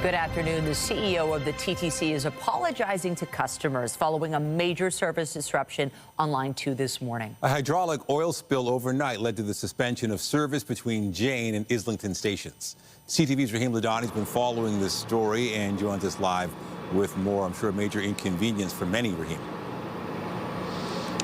Good afternoon. The CEO of the TTC is apologizing to customers following a major service disruption on Line 2 this morning. A hydraulic oil spill overnight led to the suspension of service between Jane and Islington stations. CTV's Raheem Ladani has been following this story and joins us live with more. I'm sure a major inconvenience for many, Raheem.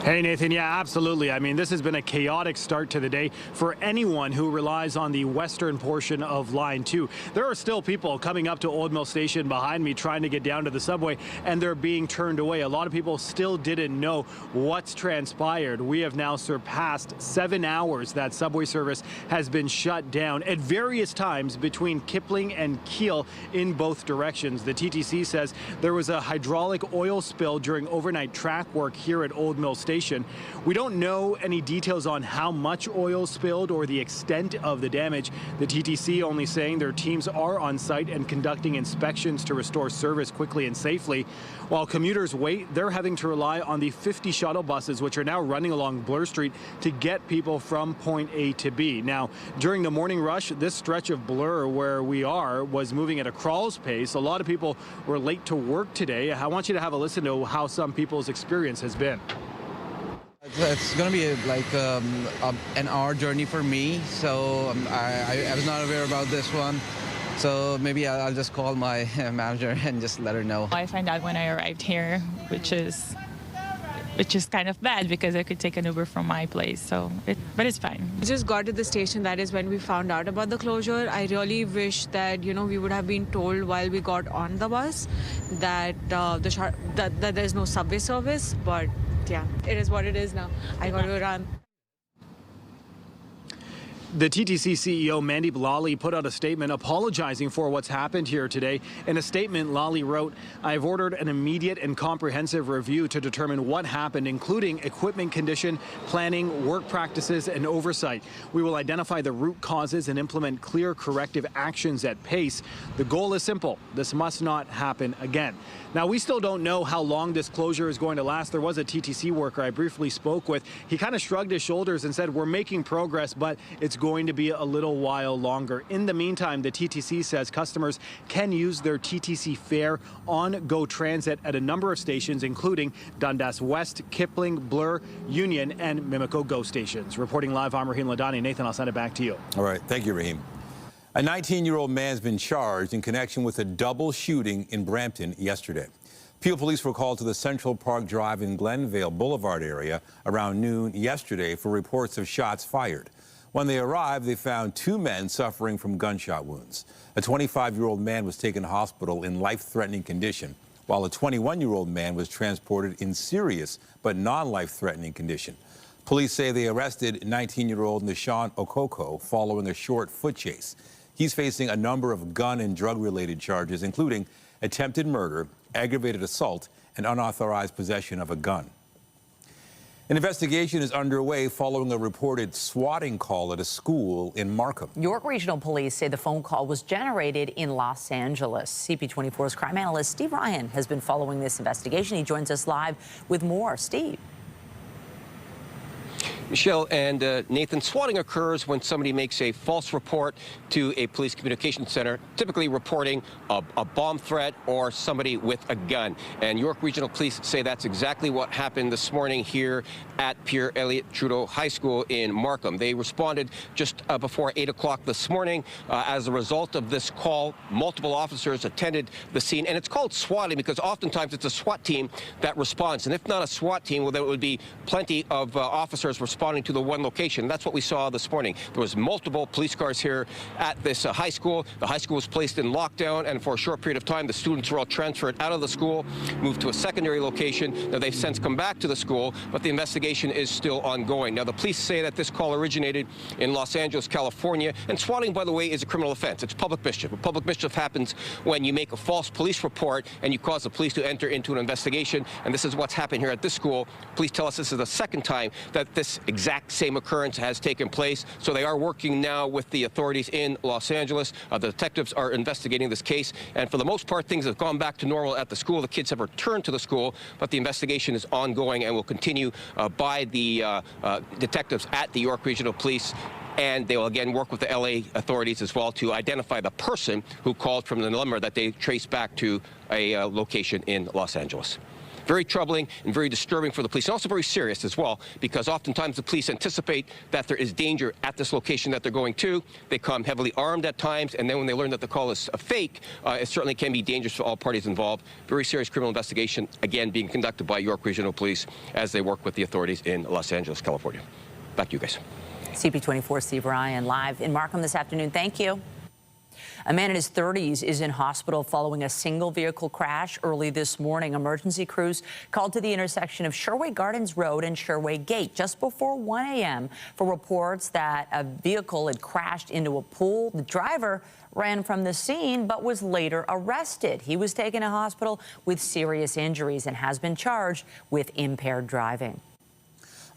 Hey, Nathan. Yeah, absolutely. I mean, this has been a chaotic start to the day for anyone who relies on the western portion of Line 2. There are still people coming up to Old Mill Station behind me trying to get down to the subway, and they're being turned away. A lot of people still didn't know what's transpired. We have now surpassed 7 hours that subway service has been shut down at various times between Kipling and Keele in both directions. The TTC says there was a hydraulic oil spill during overnight track work here at Old Mill Station. We don't know any details on how much oil spilled or the extent of the damage. The TTC only saying their teams are on site and conducting inspections to restore service quickly and safely. While commuters wait, they're having to rely on the 50 shuttle buses, which are now running along Bloor Street to get people from point A to B. Now, during the morning rush, this stretch of Bloor where we are was moving at a crawl's pace. A lot of people were late to work today. I want you to have a listen to how some people's experience has been. It's going to be like an hour journey for me, so I was not aware about this one. So maybe I'll just call my manager and just let her know. I found out when I arrived here, which is kind of bad because I could take an Uber from my place. But it's fine. We just got to the station. That is when we found out about the closure. I really wish that we would have been told while we got on the bus that that there's no subway service, but. Yeah, it is what it is now. I got to run. The TTC CEO, Mandeep Lally, put out a statement apologizing for what's happened here today. In a statement, Lally wrote, "I've ordered an immediate and comprehensive review to determine what happened, including equipment condition, planning, work practices, and oversight. We will identify the root causes and implement clear corrective actions at pace. The goal is simple. This must not happen again." Now, we still don't know how long this closure is going to last. There was a TTC worker I briefly spoke with. He kind of shrugged his shoulders and said, "We're making progress, but it's going to be a little while longer." In the meantime, the TTC says customers can use their TTC fare on GO Transit at a number of stations, including Dundas West, Kipling, Bloor, Union, and Mimico GO stations. Reporting live, I'm Raheem Ladani. Nathan, I'll send it back to you. All right. Thank you, Raheem. A 19-year-old man has been charged in connection with a double shooting in Brampton yesterday. Peel police were called to the Central Park Drive in Glenvale Boulevard area around noon yesterday for reports of shots fired. When they arrived, they found 2 men suffering from gunshot wounds. A 25-year-old man was taken to hospital in life-threatening condition, while a 21-year-old man was transported in serious but non-life-threatening condition. Police say they arrested 19-year-old Naesean Okoko following a short foot chase. He's facing a number of gun and drug-related charges, including attempted murder, aggravated assault, and unauthorized possession of a gun. An investigation is underway following a reported swatting call at a school in Markham. York Regional Police say the phone call was generated in Los Angeles. CP24's crime analyst Steve Ryan has been following this investigation. He joins us live with more. Steve. Michelle and Nathan, swatting occurs when somebody makes a false report to a police communications center, typically reporting a bomb threat or somebody with a gun. And York Regional Police say that's exactly what happened this morning here at Pierre, Elliott, Trudeau High School in Markham. They responded just before 8 o'clock this morning. As a result of this call, multiple officers attended the scene. And it's called swatting because oftentimes it's a SWAT team that responds. And if not a SWAT team, well, there would be plenty of officers responding to the one location. That's what we saw this morning. There was multiple police cars here at this high school. The high school was placed in lockdown, and for a short period of time, the students were all transferred out of the school, moved to a secondary location. Now, they've since come back to the school, but the investigation is still ongoing. Now, the police say that this call originated in Los Angeles, California, and swatting, by the way, is a criminal offense. It's public mischief. Public mischief happens when you make a false police report and you cause the police to enter into an investigation, and this is what's happened here at this school. Police tell us this is the second time that this exact same occurrence has taken place. So they are working now with the authorities in Los Angeles. The detectives are investigating this case, and for the most part, things have gone back to normal at the school. The kids have returned to the school, but the investigation is ongoing and will continue by the detectives at the York Regional Police and they will again work with the LA authorities as well to identify the person who called from the number that they traced back to a location in Los Angeles. Very troubling and very disturbing for the police, and also very serious as well, because oftentimes the police anticipate that there is danger at this location that they're going to. They come heavily armed at times, and then when they learn that the call is a fake, it certainly can be dangerous for all parties involved. Very serious criminal investigation, again, being conducted by York Regional Police as they work with the authorities in Los Angeles, California. Back to you guys. CP24 Steve Ryan live in Markham this afternoon. Thank you. A man in his 30s is in hospital following a single vehicle crash early this morning. Emergency crews called to the intersection of Sherway Gardens Road and Sherway Gate just before 1 a.m. for reports that a vehicle had crashed into a pool. The driver ran from the scene but was later arrested. He was taken to hospital with serious injuries and has been charged with impaired driving.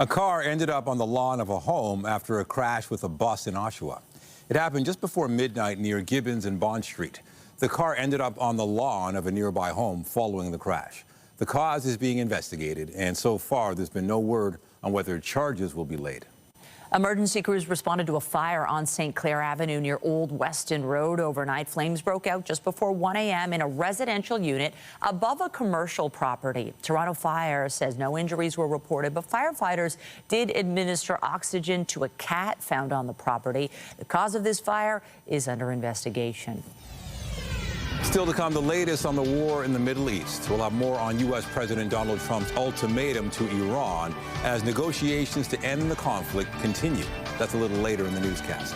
A car ended up on the lawn of a home after a crash with a bus in Oshawa. It happened just before midnight near Gibbons and Bond Street. The car ended up on the lawn of a nearby home following the crash. The cause is being investigated, and so far there's been no word on whether charges will be laid. Emergency crews responded to a fire on St. Clair Avenue near Old Weston Road overnight. Flames broke out just before 1 a.m. in a residential unit above a commercial property. Toronto Fire says no injuries were reported, but firefighters did administer oxygen to a cat found on the property. The cause of this fire is under investigation. Still to come, the latest on the war in the Middle East. We'll have more on U.S. President Donald Trump's ultimatum to Iran as negotiations to end the conflict continue. That's a little later in the newscast.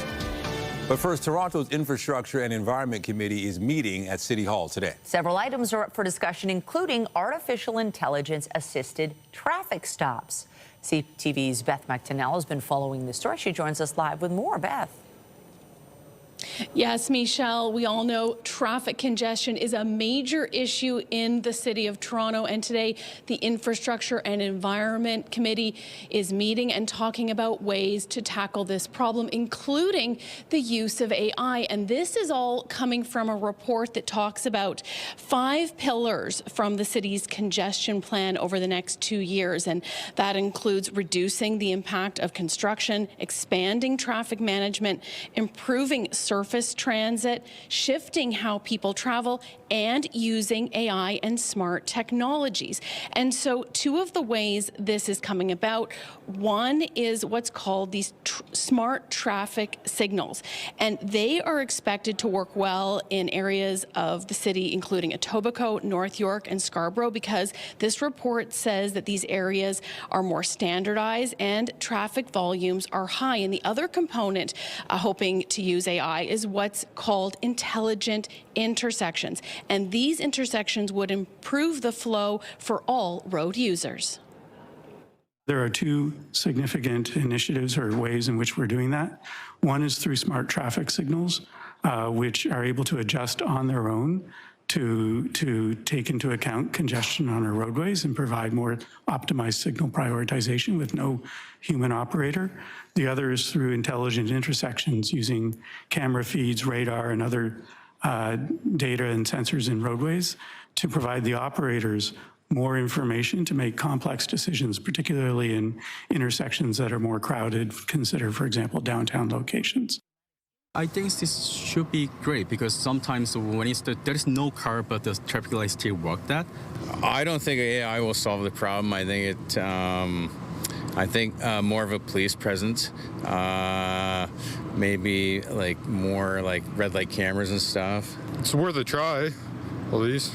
But first, Toronto's Infrastructure and Environment Committee is meeting at City Hall today. Several items are up for discussion, including artificial intelligence-assisted traffic stops. CTV's Beth Macdonell has been following this story. She joins us live with more. Beth. Yes, Michelle, we all know traffic congestion is a major issue in the city of Toronto, and today the Infrastructure and Environment Committee is meeting and talking about ways to tackle this problem, including the use of AI. And this is all coming from a report that talks about 5 pillars from the city's congestion plan over the next 2 years, and that includes reducing the impact of construction, expanding traffic management, improving surface transit, shifting how people travel, and using AI and smart technologies. And so 2 of the ways this is coming about, one is what's called these smart traffic signals. And they are expected to work well in areas of the city, including Etobicoke, North York, and Scarborough, because this report says that these areas are more standardized and traffic volumes are high. And the other component hoping to use AI is what's called intelligent intersections. And these intersections would improve the flow for all road users. There are 2 significant initiatives or ways in which we're doing that. One is through smart traffic signals, which are able to adjust on their own to take into account congestion on our roadways and provide more optimized signal prioritization with no human operator. The other is through intelligent intersections using camera feeds, radar, and other data and sensors in roadways to provide the operators more information to make complex decisions, particularly in intersections that are more crowded. Consider, for example, downtown locations. I think this should be great because sometimes when there is no car but the traffic lights still work that. I don't think AI will solve the problem. I think more of a police presence, maybe like more like red light cameras and stuff. It's worth a try, at least.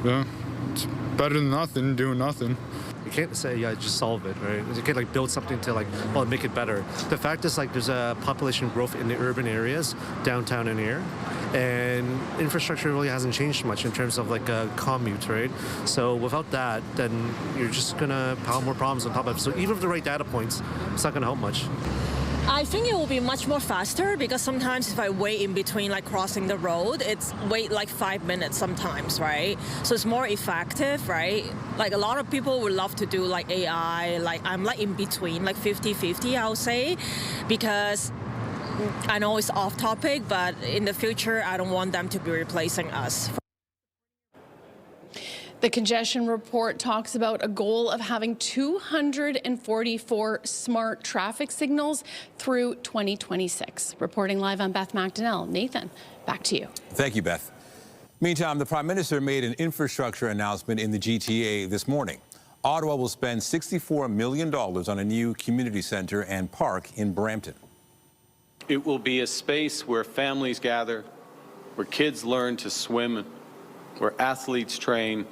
Yeah, it's better than nothing, doing nothing. You can't say, yeah, just solve it, right? You can't like build something to make it better. The fact is there's a population growth in the urban areas, downtown and here, and infrastructure really hasn't changed much in terms of a commute, right? So without that, then you're just gonna pile more problems on top of it. So even with the right data points, it's not gonna help much. I think it will be much more faster because sometimes if I wait in between crossing the road, it's wait 5 minutes sometimes, right? So it's more effective, right? A lot of people would love to do AI, I'm in between, 50-50, I'll say, because I know it's off topic, but in the future, I don't want them to be replacing us. The congestion report talks about a goal of having 244 smart traffic signals through 2026. Reporting live, I'm Beth Macdonell. Nathan, back to you. Thank you, Beth. Meantime, the Prime Minister made an infrastructure announcement in the GTA this morning. Ottawa will spend $64 million on a new community centre and park in Brampton. It will be a space where families gather, where kids learn to swim, where athletes train,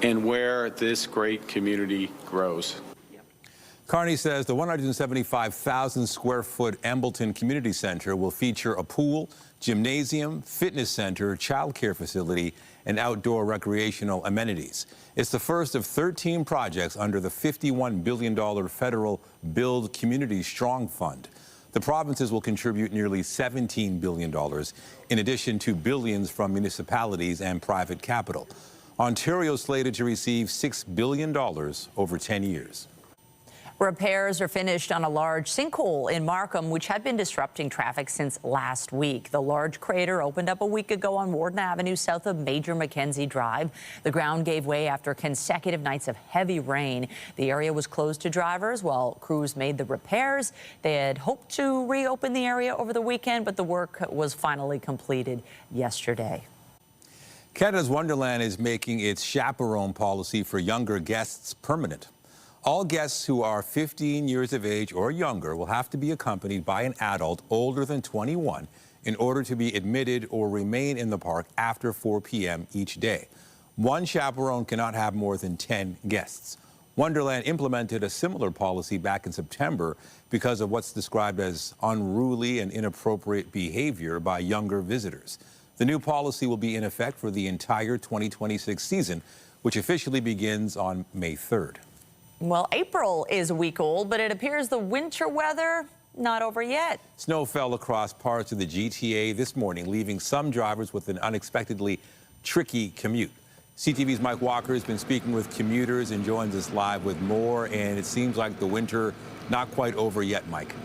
and where this great community grows. Carney says the 175,000 square foot Embleton Community Centre will feature a pool, gymnasium, fitness centre, childcare facility, and outdoor recreational amenities. It's the first of 13 projects under the $51 billion federal Build Communities Strong Fund. The provinces will contribute nearly $17 billion, in addition to billions from municipalities and private capital. Ontario slated to receive $6 billion over 10 years. Repairs are finished on a large sinkhole in Markham, which had been disrupting traffic since last week. The large crater opened up a week ago on Warden Avenue south of Major Mackenzie Drive. The ground gave way after consecutive nights of heavy rain. The area was closed to drivers while crews made the repairs. They had hoped to reopen the area over the weekend, but the work was finally completed yesterday. Canada's Wonderland is making its chaperone policy for younger guests permanent. All guests who are 15 years of age or younger will have to be accompanied by an adult older than 21 in order to be admitted or remain in the park after 4 p.m. each day. One chaperone cannot have more than 10 guests. Wonderland implemented a similar policy back in September because of what's described as unruly and inappropriate behavior by younger visitors. The new policy will be in effect for the entire 2026 season, which officially begins on May 3rd. Well, April is a week old, but it appears the winter weather not over yet. Snow fell across parts of the GTA this morning, leaving some drivers with an unexpectedly tricky commute. CTV's Mike Walker has been speaking with commuters and joins us live with more, and it seems like the winter not quite over yet, Mike.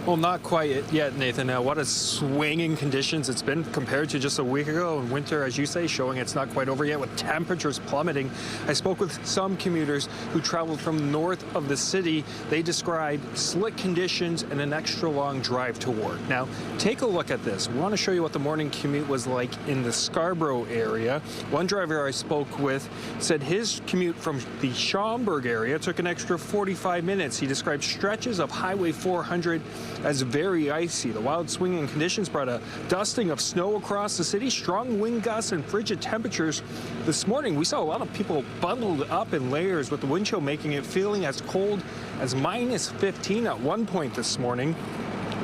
Well, not quite yet, Nathan. What a swinging conditions it's been compared to just a week ago. And winter, as you say, showing it's not quite over yet with temperatures plummeting. I spoke with some commuters who traveled from north of the city. They described slick conditions and an extra long drive to work. Now, take a look at this. We want to show you what the morning commute was like in the Scarborough area. One driver I spoke with said his commute from the Schomberg area took an extra 45 minutes. He described stretches of Highway 400 as very icy. The wild swinging conditions brought a dusting of snow across the city, strong wind gusts and frigid temperatures. This morning, we saw a lot of people bundled up in layers, with the wind chill making it feeling as cold as minus 15 at one point this morning.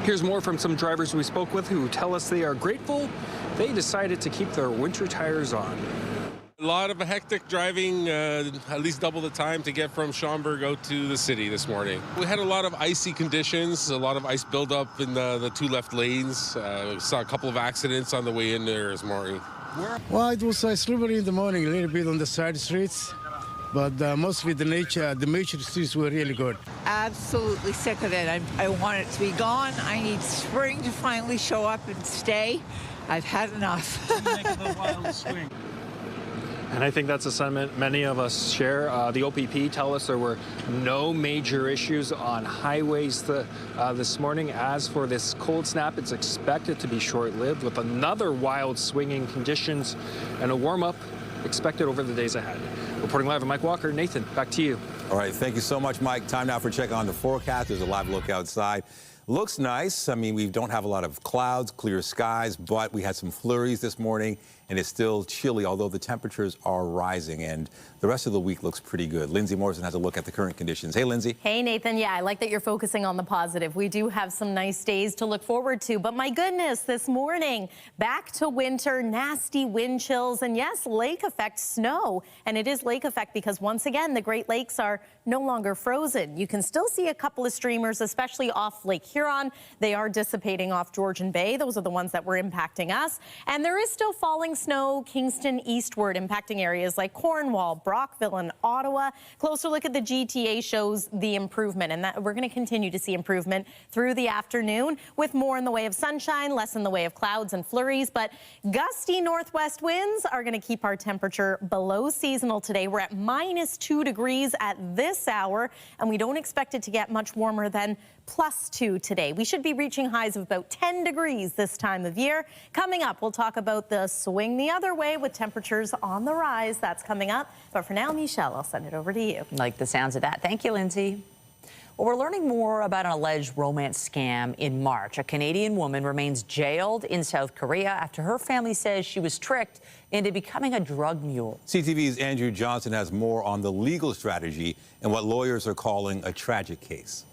Here's more from some drivers we spoke with who tell us they are grateful they decided to keep their winter tires on. A lot of hectic driving, at least double the time to get from Schomberg out to the city this morning. We had a lot of icy conditions, a lot of ice buildup in the two left lanes. We saw a couple of accidents on the way in there this morning. Well, it was slippery in the morning, a little bit on the side streets, but mostly the major streets were really good. Absolutely sick of it. I want it to be gone. I need spring to finally show up and stay. I've had enough. The wild swing. And I think that's a sentiment many of us share. The OPP tell us there were no major issues on highways this morning. As for this cold snap, it's expected to be short-lived with another wild swinging conditions and a warm-up expected over the days ahead. Reporting live, I'm Mike Walker. Nathan, back to you. All right, thank you so much, Mike. Time now for a check on the forecast. There's a live look outside. Looks nice. I mean, we don't have a lot of clouds, clear skies, but we had some flurries this morning, and it's still chilly, although the temperatures are rising, and the rest of the week looks pretty good. Lindsay Morrison has a look at the current conditions. Hey, Lindsay. Hey, Nathan. Yeah, I like that you're focusing on the positive. We do have some nice days to look forward to, but my goodness, this morning, back to winter, nasty wind chills, and yes, lake effect snow. And it is lake effect because once again, the Great Lakes are no longer frozen. You can still see a couple of streamers, especially off Lake Huron. They are dissipating off Georgian Bay. Those are the ones that were impacting us. And there is still falling snow Kingston eastward, impacting areas like Cornwall, Brockville, and Ottawa. Closer look at the GTA shows the improvement, and that we're going to continue to see improvement through the afternoon with more in the way of sunshine, less in the way of clouds and flurries. But gusty northwest winds are going to keep our temperature below seasonal today. We're at -2 degrees at this hour, and we don't expect it to get much warmer than +2 today. We should be reaching highs of about 10 degrees this time of year. Coming up, we'll talk about the swing the other way with temperatures on the rise. That's coming up. But for now, Michelle, I'll send it over to you. Like the sounds of that. Thank you, Lindsay. Well, we're learning more about an alleged romance scam in March. A Canadian woman remains jailed in South Korea after her family says she was tricked into becoming a drug mule. CTV's Andrew Johnson has more on the legal strategy and what lawyers are calling a tragic case.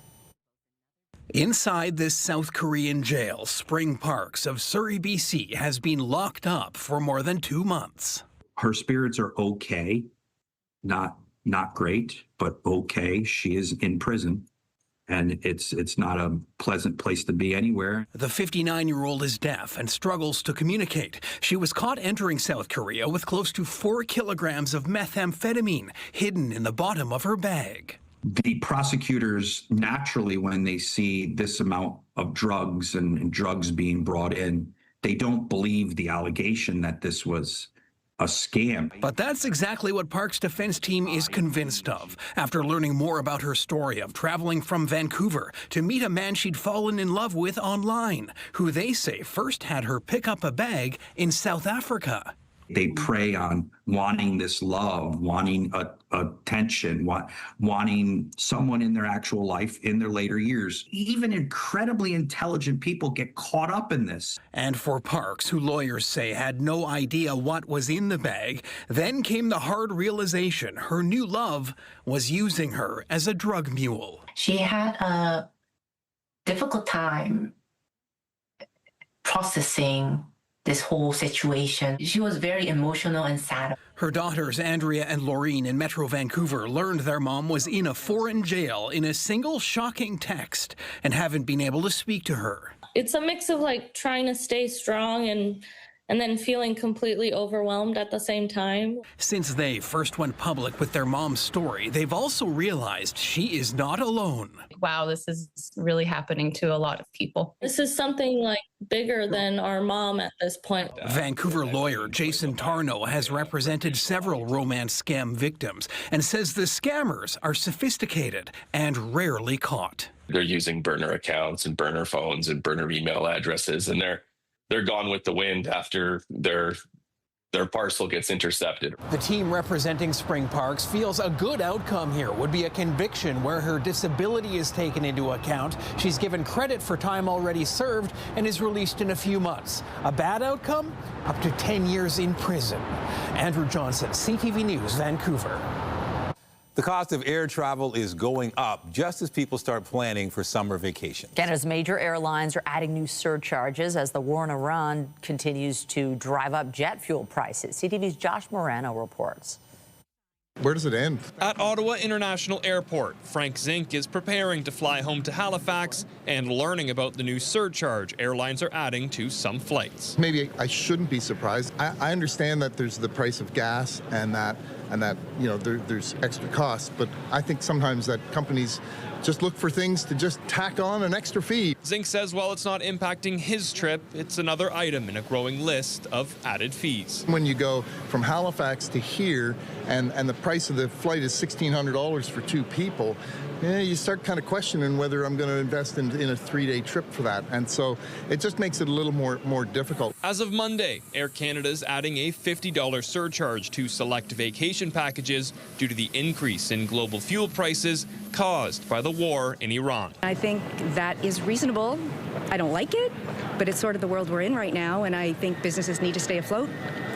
Inside this South Korean jail, Spring Parks of Surrey, BC, has been locked up for more than 2 months. Her spirits are okay, not great, but okay. She is in prison, and it's not a pleasant place to be anywhere. The 59-year-old is deaf and struggles to communicate. She was caught entering South Korea with close to 4 kilograms of methamphetamine hidden in the bottom of her bag. The prosecutors, naturally, when they see this amount of drugs and drugs being brought in, they don't believe the allegation that this was a scam. But that's exactly what Park's defense team is convinced of after learning more about her story of traveling from Vancouver to meet a man she'd fallen in love with online, who they say first had her pick up a bag in South Africa. They prey on wanting this love, wanting attention, wanting someone in their actual life in their later years. Even incredibly intelligent people get caught up in this. And for Parks, who lawyers say had no idea what was in the bag, then came the hard realization her new love was using her as a drug mule. She had a difficult time processing this whole situation. She was very emotional and sad. Her daughters, Andrea and Laureen, in Metro Vancouver, learned their mom was in a foreign jail in a single shocking text and haven't been able to speak to her. It's a mix of like trying to stay strong and then feeling completely overwhelmed at the same time. Since they first went public with their mom's story, they've also realized she is not alone. Wow, this is really happening to a lot of people. This is something like bigger than our mom at this point. Vancouver lawyer Jason Tarno has represented several romance scam victims and says the scammers are sophisticated and rarely caught. They're using burner accounts and burner phones and burner email addresses, and they're gone with the wind after their parcel gets intercepted. The team representing Spring Parks feels a good outcome here would be a conviction where her disability is taken into account. She's given credit for time already served and is released in a few months. A bad outcome? Up to 10 years in prison. Andrew Johnson, CTV News, Vancouver. The cost of air travel is going up just as people start planning for summer vacation. Canada's major airlines are adding new surcharges as the war in Iran continues to drive up jet fuel prices. CTV's Josh Morano reports. Where does it end? At Ottawa International Airport, Frank Zink is preparing to fly home to Halifax and learning about the new surcharge airlines are adding to some flights. Maybe I shouldn't be surprised. I understand that there's the price of gas and that there's extra costs, but I think sometimes that companies just look for things to just tack on an extra fee. Zink says while it's not impacting his trip, it's another item in a growing list of added fees. When you go from Halifax to here and the price of the flight is $1,600 for 2 people, you start kind of questioning whether I'm going to invest in a 3-day trip for that. And so it just makes it a little more difficult. As of Monday, Air Canada is adding a $50 surcharge to select vacation packages due to the increase in global fuel prices caused by the war in Iran. I think that is reasonable. I don't like it, but it's sort of the world we're in right now, and I think businesses need to stay afloat,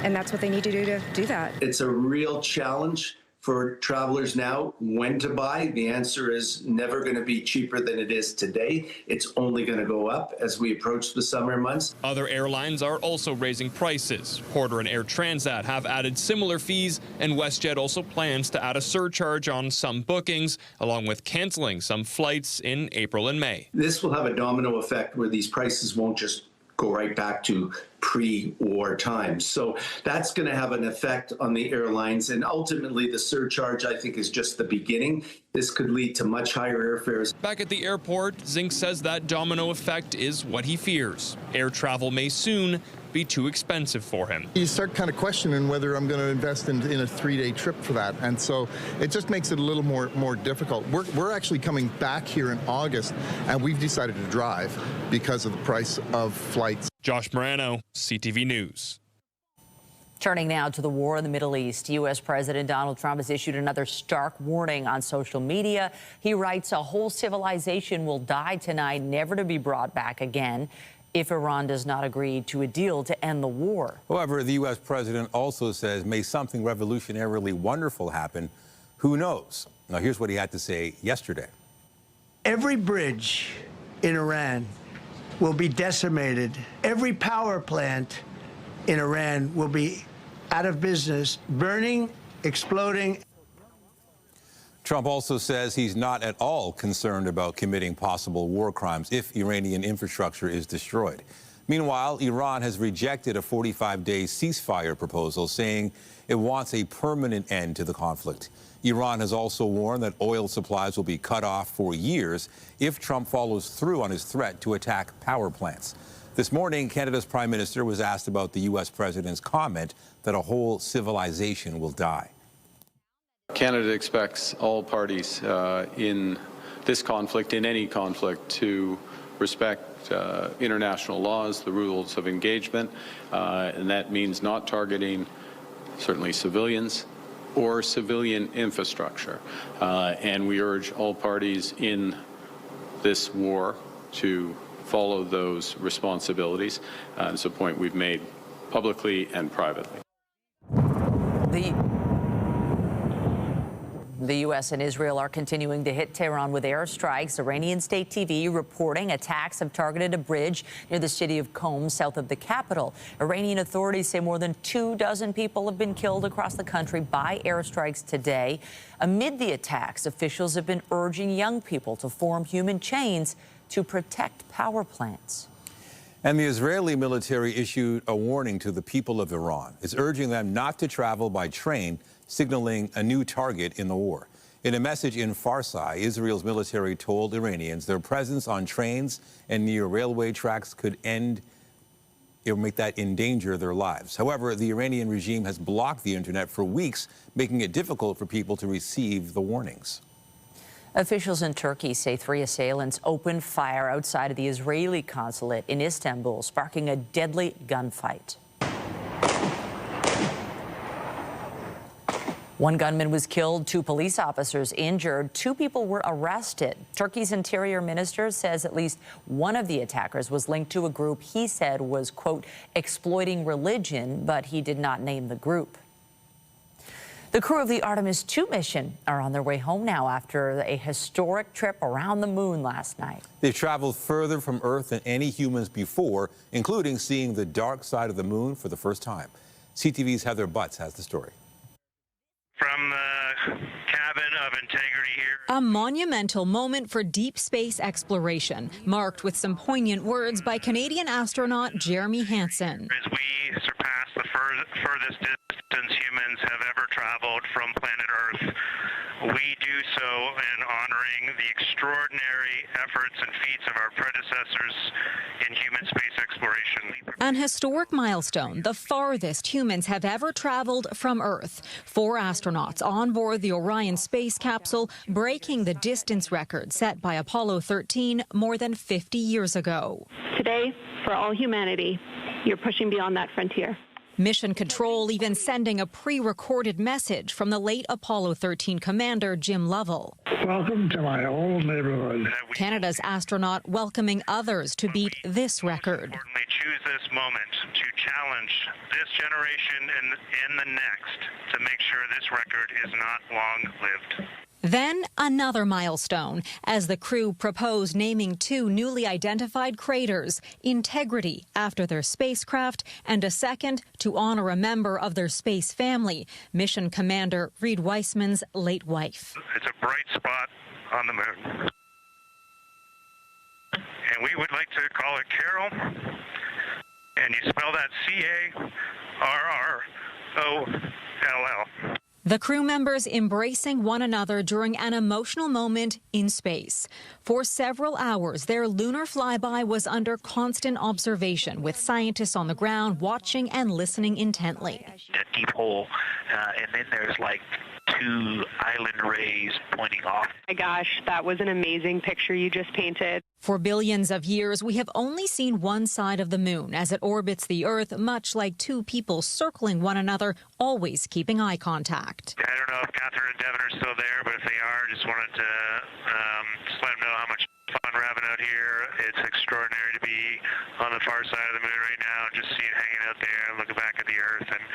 and that's what they need to do that. It's a real challenge for travelers now when to buy. The answer is never going to be cheaper than it is today. It's only going to go up as we approach the summer months. Other airlines are also raising prices. Porter and Air Transat have added similar fees, and WestJet also plans to add a surcharge on some bookings, along with canceling some flights in April and May. This will have a domino effect where these prices won't just go right back to pre-war times. So that's going to have an effect on the airlines. And ultimately, the surcharge, I think, is just the beginning. This could lead to much higher airfares. Back at the airport, Zink says that domino effect is what he fears. Air travel may soon be too expensive for him. You start kind of questioning whether I'm going to invest in a 3-day trip for that. And so it just makes it a little more difficult. We're actually coming back here in August, and we've decided to drive because of the price of flights. Josh Morano, CTV News. Turning now to the war in the Middle East, U.S. President Donald Trump has issued another stark warning on social media. He writes, a whole civilization will die tonight, never to be brought back again, if Iran does not agree to a deal to end the war. However, the U.S. president also says, may something revolutionarily wonderful happen. Who knows? Now, here's what he had to say yesterday. Every bridge in Iran will be decimated. Every power plant in Iran will be out of business, burning, exploding. Trump also says he's not at all concerned about committing possible war crimes if Iranian infrastructure is destroyed. Meanwhile, Iran has rejected a 45-day ceasefire proposal, saying it wants a permanent end to the conflict. Iran has also warned that oil supplies will be cut off for years if Trump follows through on his threat to attack power plants. This morning, Canada's Prime Minister was asked about the U.S. president's comment that a whole civilization will die. Canada expects all parties in this conflict, in any conflict, to respect international laws, the rules of engagement, and that means not targeting certainly civilians or civilian infrastructure. And we urge all parties in this war to follow those responsibilities. It's a point we've made publicly and privately. The U.S. and Israel are continuing to hit Tehran with airstrikes. Iranian state TV reporting attacks have targeted a bridge near the city of Qom, south of the capital. Iranian authorities say more than 24 people have been killed across the country by airstrikes today. Amid the attacks, officials have been urging young people to form human chains to protect power plants. And the Israeli military issued a warning to the people of Iran. It's urging them not to travel by train, signaling a new target in the war. In a message in Farsi, Israel's military told Iranians their presence on trains and near railway tracks could make that endanger their lives. However, the Iranian regime has blocked the internet for weeks, making it difficult for people to receive the warnings. Officials in Turkey say 3 assailants opened fire outside of the Israeli consulate in Istanbul, sparking a deadly gunfight. One gunman was killed, 2 police officers injured, 2 people were arrested. Turkey's interior minister says at least one of the attackers was linked to a group he said was, quote, exploiting religion, but he did not name the group. The crew of the Artemis II mission are on their way home now after a historic trip around the moon last night. They've traveled further from Earth than any humans before, including seeing the dark side of the moon for the first time. CTV's Heather Butts has the story. From the cabin of integrity here. A monumental moment for deep space exploration, marked with some poignant words by Canadian astronaut Jeremy Hansen. As we surpass the furthest distance humans have ever traveled from planet Earth, we do so in honoring the extraordinary efforts and feats of our predecessors in human space exploration. An historic milestone, the farthest humans have ever traveled from Earth. 4 astronauts on board the Orion space capsule, breaking the distance record set by Apollo 13 more than 50 years ago. Today, for all humanity, you're pushing beyond that frontier. Mission Control even sending a pre-recorded message from the late Apollo 13 commander Jim Lovell. Welcome to my old neighborhood. Canada's astronaut welcoming others to beat this record. Importantly, choose this moment to challenge this generation and the next to make sure this record is not long-lived. Then another milestone as the crew proposed naming two newly identified craters, Integrity after their spacecraft, and a second to honor a member of their space family, Mission Commander Reed Weissman's late wife. It's a bright spot on the moon. And we would like to call it Carol. And you spell that C-A-R-R-O-L-L. The crew members embracing one another during an emotional moment in space. For several hours, their lunar flyby was under constant observation, with scientists on the ground watching and listening intently. A deep hole, and then there's like two island rays pointing off. My gosh, that was an amazing picture you just painted. For billions of years, we have only seen one side of the moon as it orbits the Earth, much like two people circling one another, always keeping eye contact. I don't know if Catherine and Devin are still there, but if they are, just wanted to just let them know how much fun we're having out here. It's extraordinary to be on the far side of the moon right now, just see it hanging out there and looking back at the Earth. And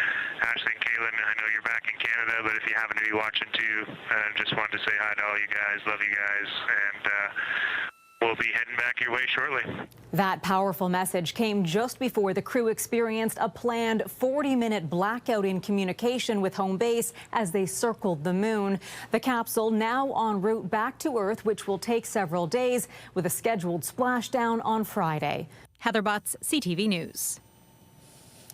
Ashley and Caitlin, I know you're back in Canada, but if you happen to be watching too, just wanted to say hi to all you guys. Love you guys, and we'll be heading back your way shortly. That powerful message came just before the crew experienced a planned 40-minute blackout in communication with home base as they circled the moon. The capsule now en route back to Earth, which will take several days, with a scheduled splashdown on Friday. Heather Butts, CTV News.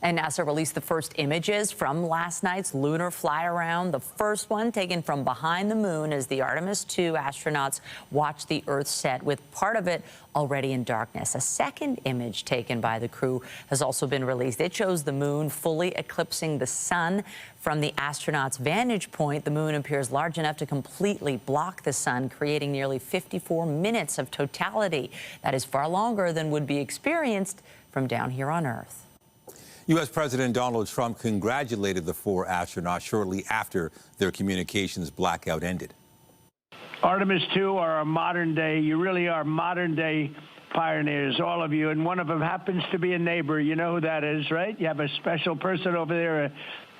And NASA released the first images from last night's lunar fly-around, the first one taken from behind the moon as the Artemis II astronauts watched the Earth set, with part of it already in darkness. A second image taken by the crew has also been released. It shows the moon fully eclipsing the sun. From the astronauts' vantage point, the moon appears large enough to completely block the sun, creating nearly 54 minutes of totality. That is far longer than would be experienced from down here on Earth. U.S. President Donald Trump congratulated the four astronauts shortly after their communications blackout ended. Artemis II are a modern day, you really are modern day pioneers, all of you, and one of them happens to be a neighbor. You know who that is, right? You have a special person over there,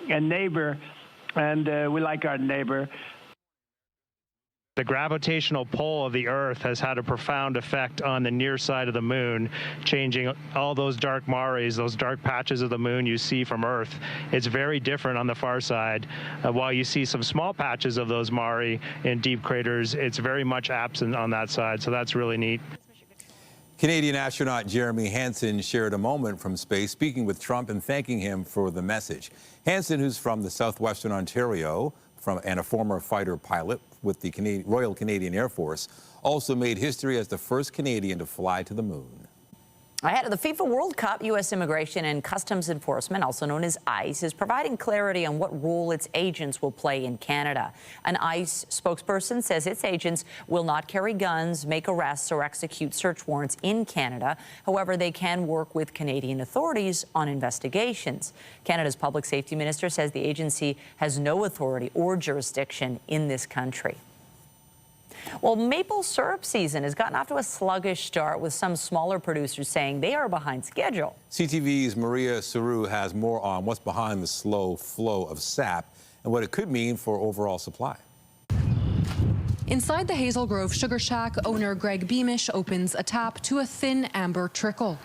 a neighbor, and we like our neighbor. The gravitational pull of the Earth has had a profound effect on the near side of the moon, changing all those dark mares, those dark patches of the moon you see from Earth. It's very different on the far side. While you see some small patches of those mare in deep craters, it's very much absent on that side, so that's really neat. Canadian astronaut Jeremy Hansen shared a moment from space, speaking with Trump and thanking him for the message. Hansen, who's from the southwestern Ontario, and a former fighter pilot with the Royal Canadian Air Force, also made history as the first Canadian to fly to the moon. Ahead of the FIFA World Cup, U.S. Immigration and Customs Enforcement, also known as ICE, is providing clarity on what role its agents will play in Canada. An ICE spokesperson says its agents will not carry guns, make arrests, or execute search warrants in Canada. However, they can work with Canadian authorities on investigations. Canada's public safety minister says the agency has no authority or jurisdiction in this country. Well, maple syrup season has gotten off to a sluggish start, with some smaller producers saying they are behind schedule. CTV's Maria Saru has more on what's behind the slow flow of sap and what it could mean for overall supply. Inside the Hazel Grove Sugar Shack, owner Greg Beamish opens a tap to a thin amber trickle.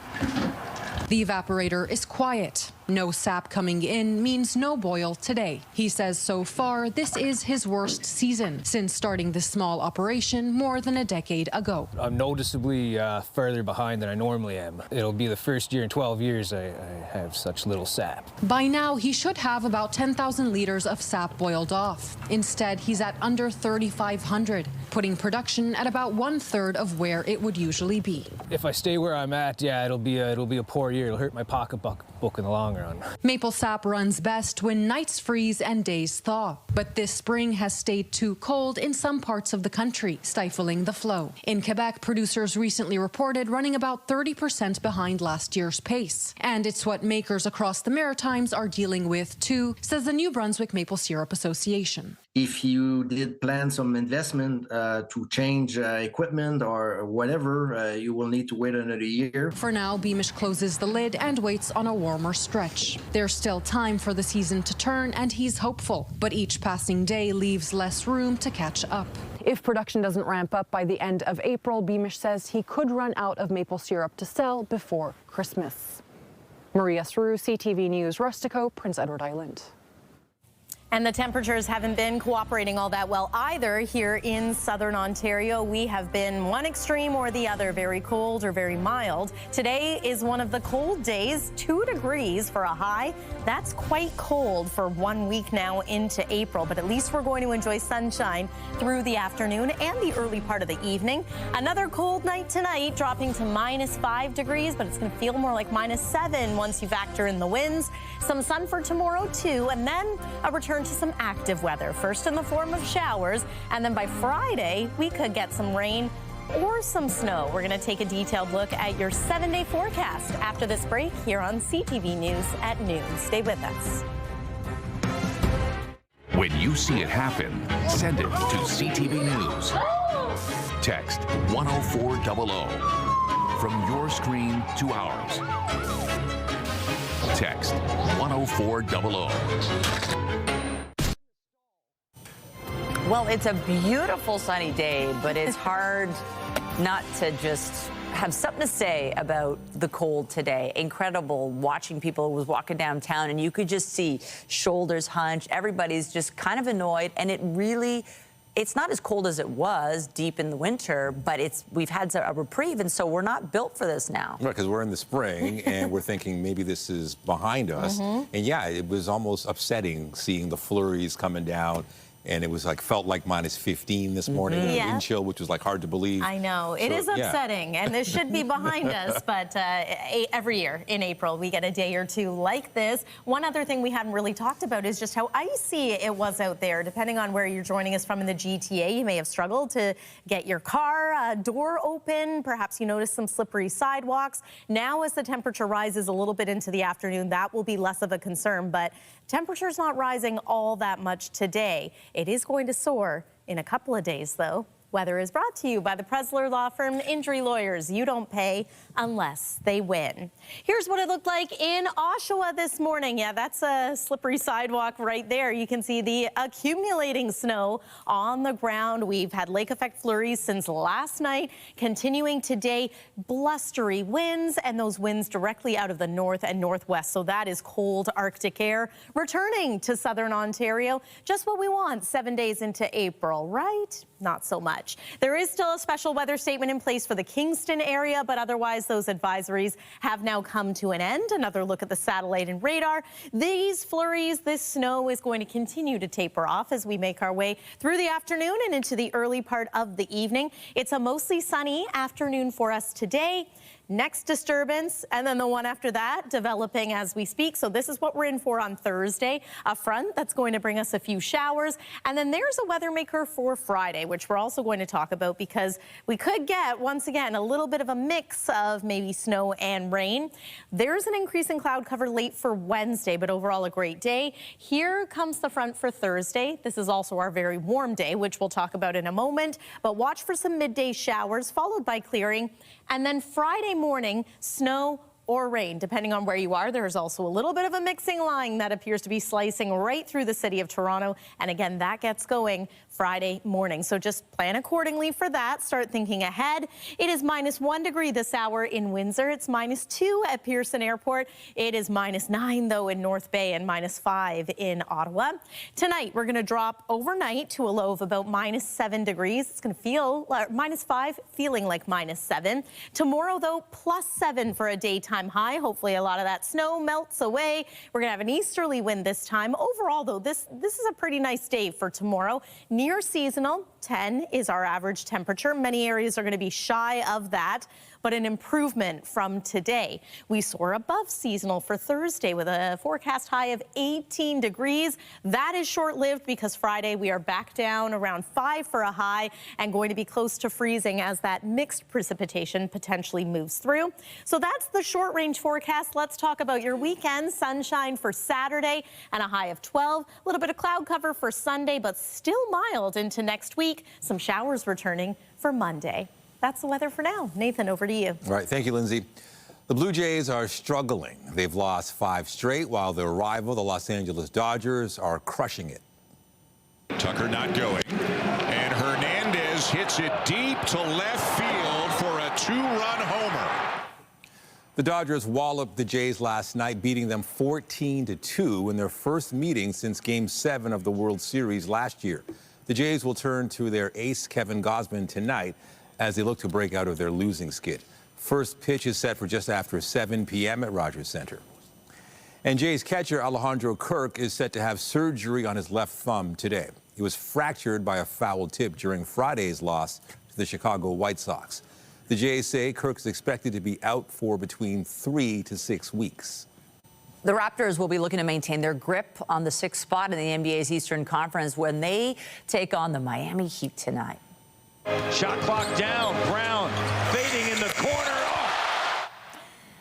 The evaporator is quiet. No sap coming in means no boil today. He says so far this is his worst season since starting this small operation more than a decade ago. I'm noticeably further behind than I normally am. It'll be the first year in 12 years I have such little sap. By now, he should have about 10,000 liters of sap boiled off. Instead, he's at under 3,500. putting production at about 1/3 of where it would usually be. If I stay where I'm at, yeah, it'll be a poor year. It'll hurt my pocketbook in the long run. Maple sap runs best when nights freeze and days thaw. But this spring has stayed too cold in some parts of the country, stifling the flow. In Quebec, producers recently reported running about 30% behind last year's pace. And it's what makers across the Maritimes are dealing with too, says the New Brunswick Maple Syrup Association. If you did plan some investment to change equipment or whatever, you will need to wait another year. For now, Beamish closes the lid and waits on a warmer stretch. There's still time for the season to turn, and he's hopeful. But each passing day leaves less room to catch up. If production doesn't ramp up by the end of April, Beamish says he could run out of maple syrup to sell before Christmas. Maria Saru, CTV News, Rustico, Prince Edward Island. And the temperatures haven't been cooperating all that well either here in southern Ontario. We have been one extreme or the other, very cold or very mild. Today is one of the cold days, 2 degrees for a high. That's quite cold for 1 week now into April, but at least we're going to enjoy sunshine through the afternoon and the early part of the evening. Another cold night tonight, dropping to -5 degrees, but it's going to feel more like -7 once you factor in the winds. Some sun for tomorrow too, and then a return to some active weather, first in the form of showers, and then by Friday we could get some rain or some snow. We're going to take a detailed look at your 7-day forecast after this break here on CTV News at noon. Stay with us. When you see it happen, send it to CTV News. Text 10400 from your screen to ours. Text 10400. Well, it's a beautiful sunny day, but it's hard not to just have something to say about the cold today. Incredible watching people. I was walking downtown and you could just see shoulders hunched. Everybody's just kind of annoyed, and it's not as cold as it was deep in the winter, but we've had a reprieve, and so we're not built for this now. Right, because we're in the spring and we're thinking maybe this is behind us. And yeah, it was almost upsetting seeing the flurries coming down. And it was felt like -15 this morning, wind chill, which was hard to believe. I know. It is upsetting, and this should be behind us, but every year in April we get a day or two like this. One other thing we haven't really talked about is just how icy it was out there. Depending on where you're joining us from in the GTA, you may have struggled to get your car door open. Perhaps you noticed some slippery sidewalks. Now, as the temperature rises a little bit into the afternoon, that will be less of a concern, but temperature's not rising all that much today. It is going to soar in a couple of days, though. Weather is brought to you by the Presler Law Firm. Injury lawyers, you don't pay unless they win. Here's what it looked like in Oshawa this morning. Yeah, that's a slippery sidewalk right there. You can see the accumulating snow on the ground. We've had lake effect flurries since last night, continuing today. Blustery winds, and those winds directly out of the north and northwest. So that is cold Arctic air returning to southern Ontario. Just what we want 7 days into April, right? Not so much. There is still a special weather statement in place for the Kingston area, but otherwise those advisories have now come to an end. Another look at the satellite and radar. These flurries, this snow is going to continue to taper off as we make our way through the afternoon and into the early part of the evening. It's a mostly sunny afternoon for us today. Next disturbance, and then the one after that, developing as we speak. So this is what we're in for on Thursday. A front that's going to bring us a few showers. And then there's a weather maker for Friday, which we're also going to talk about, because we could get, once again, a little bit of a mix of maybe snow and rain. There's an increase in cloud cover late for Wednesday, but overall a great day. Here comes the front for Thursday. This is also our very warm day, which we'll talk about in a moment. But watch for some midday showers, followed by clearing. And then Friday morning, snow or rain, depending on where you are. There's also a little bit of a mixing line that appears to be slicing right through the city of Toronto. And again, that gets going Friday morning. So just plan accordingly for that. Start thinking ahead. It is -1 degree this hour in Windsor. It's -2 at Pearson Airport. It is -9 though in North Bay, and -5 in Ottawa. Tonight, we're going to drop overnight to a low of about -7 degrees. It's going to feel -5, feeling like -7. Tomorrow though, +7 for a daytime all-time high. Hopefully a lot of that snow melts away. We're going to have an easterly wind this time. Overall, though, this is a pretty nice day for tomorrow. Near seasonal, 10 is our average temperature. Many areas are going to be shy of that, but an improvement from today. We soar above seasonal for Thursday with a forecast high of 18 degrees. That is short-lived because Friday we are back down around 5 for a high and going to be close to freezing as that mixed precipitation potentially moves through. So that's the short-range forecast. Let's talk about your weekend. Sunshine for Saturday and a high of 12. A little bit of cloud cover for Sunday, but still mild into next week. Some showers returning for Monday. That's the weather for now. Nathan, over to you. All right, thank you, Lindsay. The Blue Jays are struggling. They've lost 5 straight, while their rival, the Los Angeles Dodgers, are crushing it. Tucker not going, and Hernandez hits it deep to left field for a 2-run homer. The Dodgers walloped the Jays last night, beating them 14-2 in their first meeting since Game 7 of the World Series last year. The Jays will turn to their ace, Kevin Gausman, tonight as they look to break out of their losing skid. First pitch is set for just after 7 p.m. at Rogers Center. And Jays catcher Alejandro Kirk is set to have surgery on his left thumb today. He was fractured by a foul tip during Friday's loss to the Chicago White Sox. The Jays say Kirk is expected to be out for between 3 to 6 weeks. The Raptors will be looking to maintain their grip on the 6th spot in the NBA's Eastern Conference when they take on the Miami Heat tonight. Shot clock down. Brown fading in the corner.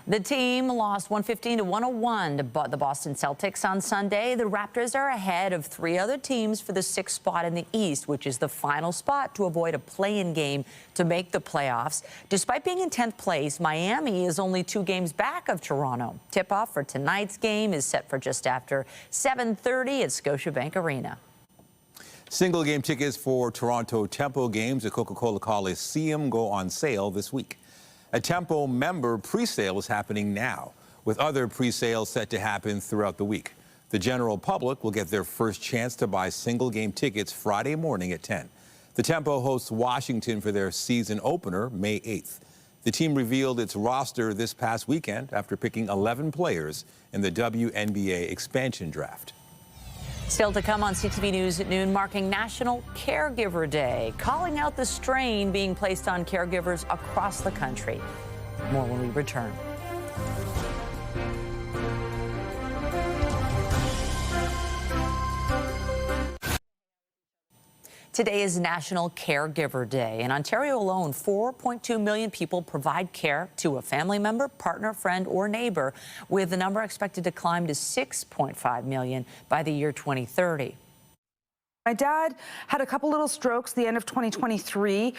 The team lost 115-101 to the Boston Celtics on Sunday. The Raptors are ahead of 3 other teams for the 6th spot in the East, which is the final spot to avoid a play-in game to make the playoffs. Despite being in 10th place, Miami is only 2 games back of Toronto. Tip-off for tonight's game is set for just after 7:30 at Scotiabank Arena. Single game tickets for Toronto Tempo games at Coca-Cola Coliseum go on sale this week. A Tempo member pre-sale is happening now, with other pre-sales set to happen throughout the week. The general public will get their first chance to buy single game tickets Friday morning at 10. The Tempo hosts Washington for their season opener May 8th. The team revealed its roster this past weekend after picking 11 players in the WNBA expansion draft. Still to come on CTV News at noon, marking National Caregiver Day, calling out the strain being placed on caregivers across the country. More when we return. Today is National Caregiver Day. In Ontario alone, 4.2 million people provide care to a family member, partner, friend, or neighbor, with the number expected to climb to 6.5 million by the year 2030. My dad had a couple little strokes the end of 2023.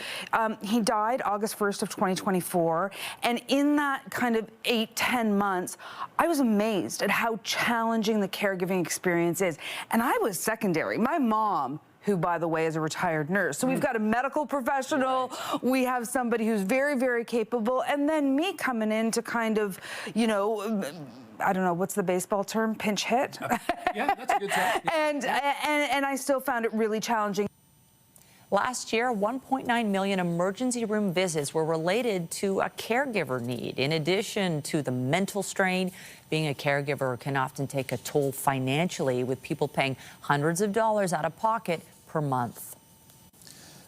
He died August 1st of 2024. And in that kind of 8-10 months, I was amazed at how challenging the caregiving experience is. And I was secondary. My mom, who, by the way, is a retired nurse. So we've got a medical professional, we have somebody who's very, very capable, and then me coming in to kind of, you know, I don't know, what's the baseball term? Pinch hit? Yeah, that's a good term. And I still found it really challenging. Last year, 1.9 million emergency room visits were related to a caregiver need. In addition to the mental strain, being a caregiver can often take a toll financially, with people paying hundreds of dollars out of pocket per month.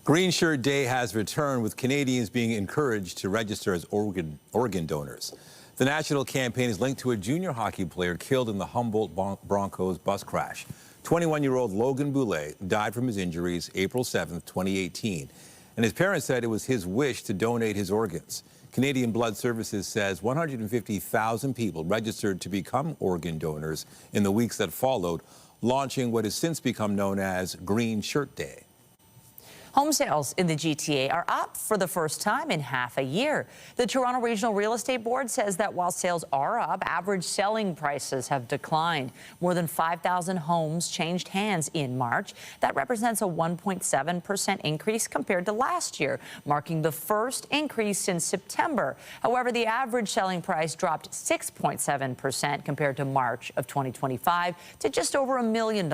Green Shirt Day has returned, with Canadians being encouraged to register as organ donors. The national campaign is linked to a junior hockey player killed in the Humboldt Broncos bus crash. 21-year-old Logan Boulet died from his injuries April 7th, 2018, and his parents said it was his wish to donate his organs. Canadian Blood Services says 150,000 people registered to become organ donors in the weeks that followed, launching what has since become known as Green Shirt Day. Home sales in the GTA are up for the first time in half a year. The Toronto Regional Real Estate Board says that while sales are up, average selling prices have declined. More than 5,000 homes changed hands in March. That represents a 1.7% increase compared to last year, marking the first increase since September. However, the average selling price dropped 6.7% compared to March of 2025 to just over $1 million.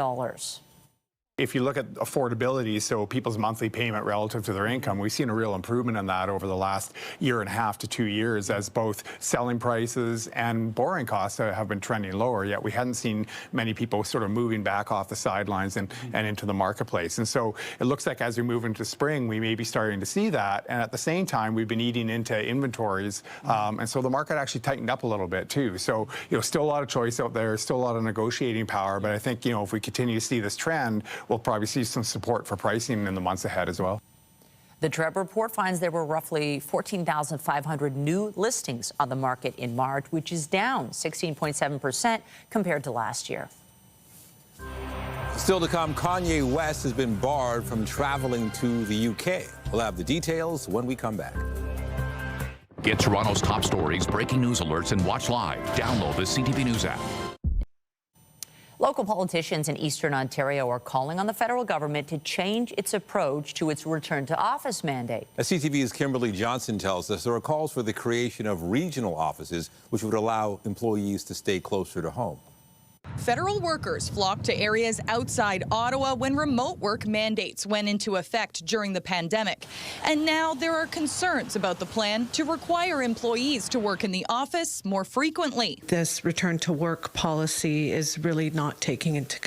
If you look at affordability, so people's monthly payment relative to their income, we've seen a real improvement in that over the last 1.5 to 2 years as both selling prices and borrowing costs have been trending lower, yet we hadn't seen many people sort of moving back off the sidelines and into the marketplace. And so it looks like as we move into spring, we may be starting to see that. And at the same time, we've been eating into inventories. And so the market actually tightened up a little bit too. So, still a lot of choice out there, still a lot of negotiating power. But I think, if we continue to see this trend, we'll probably see some support for pricing in the months ahead as well. The Trevor report finds there were roughly 14,500 new listings on the market in March, which is down 16.7% compared to last year. Still to come, Kanye West has been barred from traveling to the UK. We'll have the details when we come back. Get Toronto's top stories, breaking news alerts, and watch live. Download the CTV News app. Local politicians in Eastern Ontario are calling on the federal government to change its approach to its return to office mandate. As CTV's Kimberly Johnson tells us, there are calls for the creation of regional offices, which would allow employees to stay closer to home. Federal workers flocked to areas outside Ottawa when remote work mandates went into effect during the pandemic. And now there are concerns about the plan to require employees to work in the office more frequently. This return to work policy is really not taking into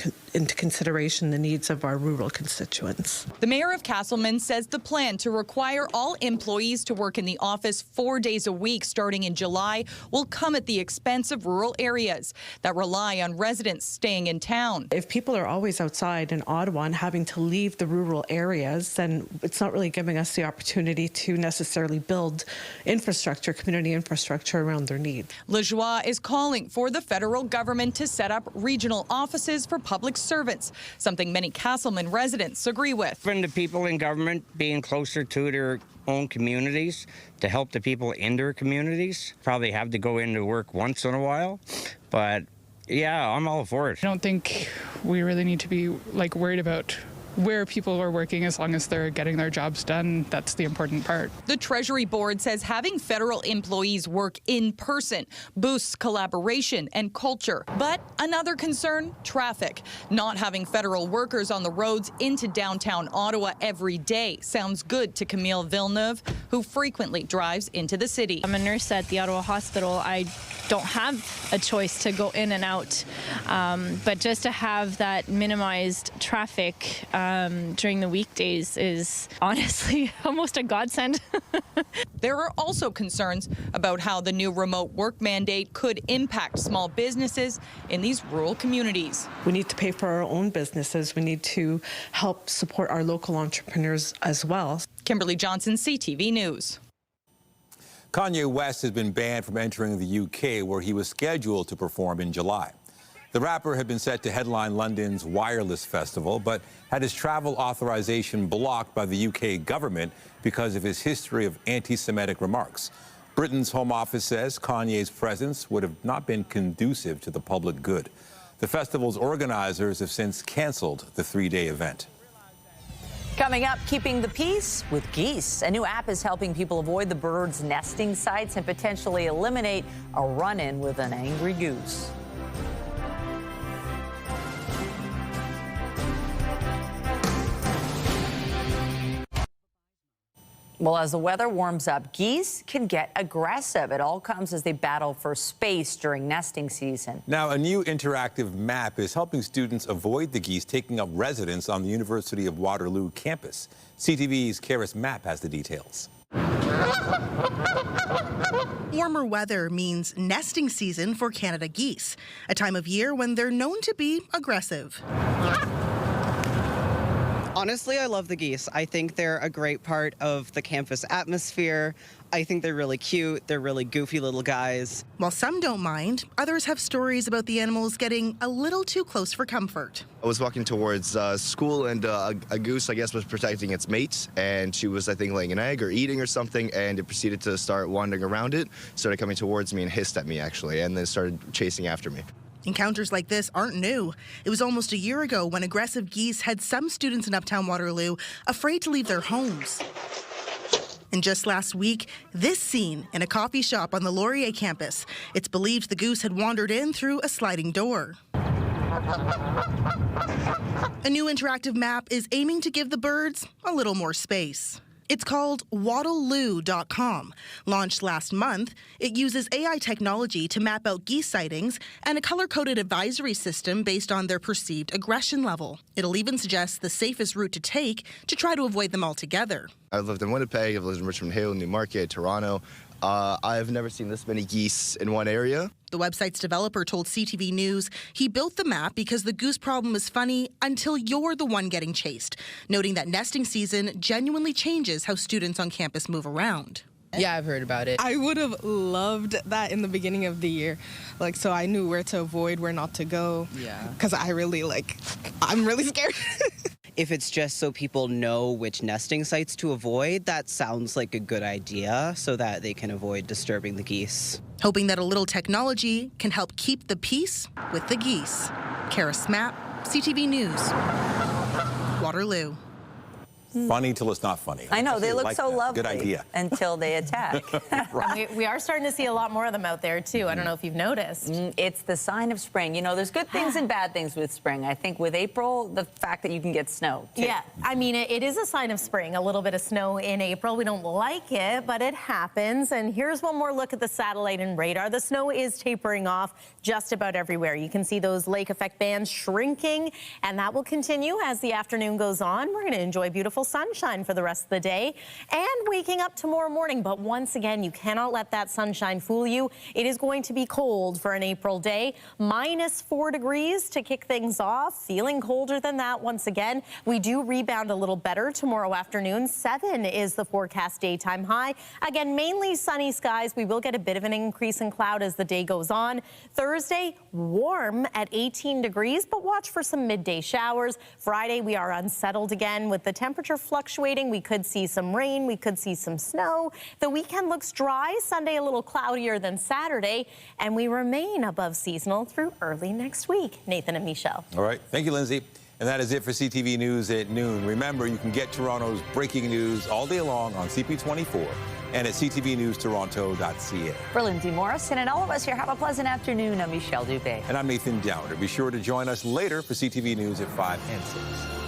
consideration the needs of our rural constituents. The mayor of Castleman says the plan to require all employees to work in the office 4 days a week starting in July will come at the expense of rural areas that rely on residents staying in town. If people are always outside in Ottawa and having to leave the rural areas, then it's not really giving us the opportunity to necessarily build infrastructure, community infrastructure around their needs. Lajoie is calling for the federal government to set up regional offices for public servants, something many Castleman residents agree with. From the people in government being closer to their own communities to help the people in their communities. Probably have to go into work once in a while, but yeah, I'm all for it. I don't think we really need to be worried about where people are working as long as they're getting their jobs done. That's the important part. The Treasury Board says having federal employees work in person boosts collaboration and culture. But another concern, traffic. Not having federal workers on the roads into downtown Ottawa every day sounds good to Camille Villeneuve, who frequently drives into the city. I'm a nurse at the Ottawa Hospital. I don't have a choice to go in and out, but just to have that minimized traffic during the weekdays is honestly almost a godsend. There are also concerns about how the new remote work mandate could impact small businesses in these rural communities. We need to pay for our own businesses. We need to help support our local entrepreneurs as well. Kimberly Johnson, CTV News. Kanye West has been banned from entering the UK, where he was scheduled to perform in July. The rapper had been set to headline London's Wireless Festival, but had his travel authorization blocked by the UK government because of his history of anti-Semitic remarks. Britain's Home Office says Kanye's presence would have not been conducive to the public good. The festival's organizers have since canceled the 3-day event. Coming up, keeping the peace with geese. A new app is helping people avoid the birds' nesting sites and potentially eliminate a run-in with an angry goose. Well, as the weather warms up, geese can get aggressive. It all comes as they battle for space during nesting season. Now, a new interactive map is helping students avoid the geese taking up residence on the University of Waterloo campus. CTV's Karis Mapp has the details. Warmer weather means nesting season for Canada geese, a time of year when they're known to be aggressive. Honestly, I love the geese. I think they're a great part of the campus atmosphere. I think they're really cute. They're really goofy little guys. While some don't mind, others have stories about the animals getting a little too close for comfort. I was walking towards school, and a goose, I guess, was protecting its mate, and she was, I think, laying an egg or eating or something, and it proceeded to start wandering around it, started coming towards me and hissed at me, actually, and then started chasing after me. Encounters like this aren't new. It was almost a year ago when aggressive geese had some students in Uptown Waterloo afraid to leave their homes. And just last week, this scene in a coffee shop on the Laurier campus. It's believed the goose had wandered in through a sliding door. A new interactive map is aiming to give the birds a little more space. It's called wattleloo.com. Launched last month, it uses AI technology to map out geese sightings and a color-coded advisory system based on their perceived aggression level. It'll even suggest the safest route to take to try to avoid them altogether. I've lived in Winnipeg, I've lived in Richmond Hill, Newmarket, Toronto. I've never seen this many geese in one area. The website's developer told CTV News he built the map because the goose problem is funny until you're the one getting chased, noting that nesting season genuinely changes how students on campus move around. Yeah, I've heard about it. I would have loved that in the beginning of the year, so I knew where to avoid, where not to go. Yeah. Because I'm really scared. If it's just so people know which nesting sites to avoid, that sounds like a good idea so that they can avoid disturbing the geese. Hoping that a little technology can help keep the peace with the geese. Kara Smap, CTV News, Waterloo. Funny till it's not funny. I know, they look like so that. lovely. Good idea. Until they attack. We are starting to see a lot more of them out there, too. I don't know if you've noticed. It's the sign of spring. You know, there's good things and bad things with spring. I think with April, the fact that you can get snow, too. Yeah, I mean, it is a sign of spring, a little bit of snow in April. We don't like it, but it happens. And here's one more look at the satellite and radar. The snow is tapering off just about everywhere. You can see those lake effect bands shrinking, and that will continue as the afternoon goes on. We're going to enjoy beautiful sunshine for the rest of the day and waking up tomorrow morning. But once again, you cannot let that sunshine fool you. It is going to be cold for an April day. -4 degrees to kick things off. Feeling colder than that once again. We do rebound a little better tomorrow afternoon. 7 is the forecast daytime high. Again, mainly sunny skies. We will get a bit of an increase in cloud as the day goes on. Thursday, warm at 18 degrees, but watch for some midday showers. Friday, we are unsettled again with the temperature fluctuating. We could see some rain. We could see some snow. The weekend looks dry. Sunday, a little cloudier than Saturday, and we remain above seasonal through early next week. Nathan and Michelle. All right. Thank you, Lindsay. And that is it for CTV News at noon. Remember, you can get Toronto's breaking news all day long on CP24 and at ctvnewstoronto.ca. For Lindsay Morrison and all of us here, have a pleasant afternoon. I'm Michelle Dubé. And I'm Nathan Downer. Be sure to join us later for CTV News at 5 and 6.